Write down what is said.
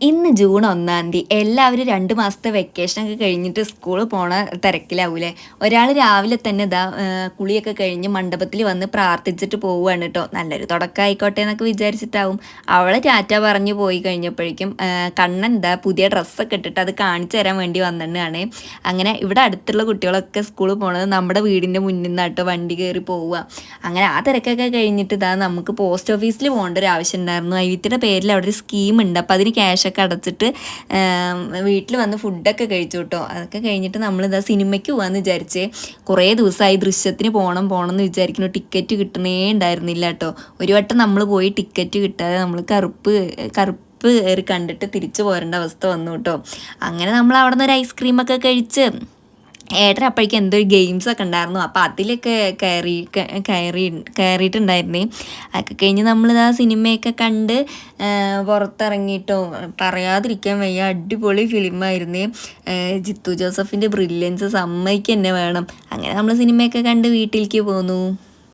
ഇന്ന് ജൂൺ 1 എല്ലാവരും 2 മാസത്തെ വെക്കേഷനൊക്കെ കഴിഞ്ഞിട്ട് സ്കൂളിൽ പോണ തിരക്കിലാവൂലേ. ഒരാൾ രാവിലെ തന്നെ കുളിയൊക്കെ കഴിഞ്ഞ് മണ്ഡപത്തിൽ വന്ന് പ്രാർത്ഥിച്ചിട്ട് പോവുകയാണ് കേട്ടോ. നല്ലൊരു തുടക്കമായിക്കോട്ടെ എന്നൊക്കെ വിചാരിച്ചിട്ടാവും. അവളെ ടാറ്റ പറഞ്ഞു പോയി കഴിഞ്ഞപ്പോഴേക്കും കണ്ണൻ പുതിയ ഡ്രസ്സൊക്കെ ഇട്ടിട്ട് അത് കാണിച്ചു തരാൻ വേണ്ടി വന്നിട്ടാണ്. അങ്ങനെ ഇവിടെ അടുത്തുള്ള കുട്ടികളൊക്കെ സ്കൂളിൽ പോണത് നമ്മുടെ വീടിൻ്റെ മുന്നിൽ നിന്നാട്ടോ വണ്ടി കയറി പോവുക. അങ്ങനെ ആ തിരക്കൊക്കെ കഴിഞ്ഞിട്ട് നമുക്ക് പോസ്റ്റ് ഓഫീസിൽ പോകേണ്ട ഒരു ആവശ്യം ഉണ്ടായിരുന്നു. ഐവിത്തിയുടെ പേരിൽ അവിടെ ഒരു സ്കീമുണ്ട്. അപ്പോൾ അതിന് ക്യാഷൊക്കെ അടച്ചിട്ട് വീട്ടിൽ വന്ന് ഫുഡൊക്കെ കഴിച്ചു കേട്ടോ. അതൊക്കെ കഴിഞ്ഞിട്ട് നമ്മളിതാ സിനിമയ്ക്ക് പോകാമെന്ന് വിചാരിച്ചേ. കുറേ ദിവസമായി ദൃശ്യത്തിന് പോകണം എന്ന് വിചാരിക്കുന്നു. ടിക്കറ്റ് കിട്ടണേ ഉണ്ടായിരുന്നില്ല കേട്ടോ. ഒരു വട്ടം നമ്മൾ പോയി ടിക്കറ്റ് കിട്ടാതെ നമ്മൾ കറുപ്പ് കയറി കണ്ടിട്ട് തിരിച്ചു പോരേണ്ട അവസ്ഥ വന്നു കേട്ടോ. അങ്ങനെ നമ്മൾ അവിടെ നിന്ന് ഒരു ഐസ്ക്രീമൊക്കെ കഴിച്ച് ഏട്ടൻ അപ്പോഴേക്കും എന്തോ ഒരു ഗെയിംസൊക്കെ ഉണ്ടായിരുന്നു. അപ്പോൾ അതിലൊക്കെ കയറിയിട്ടുണ്ടായിരുന്നേ. അതൊക്കെ കഴിഞ്ഞ് നമ്മളിതാ സിനിമയൊക്കെ കണ്ട് പുറത്തിറങ്ങിയിട്ടോ. പറയാതിരിക്കാൻ വയ്യ, അടിപൊളി ഫിലിമായിരുന്നേ. ജിത്തു ജോസഫിൻ്റെ ബ്രില്യൻസ് സമ്മതിക്കുക തന്നെ വേണം. അങ്ങനെ നമ്മൾ സിനിമയൊക്കെ കണ്ട് വീട്ടിലേക്ക് പോന്നു.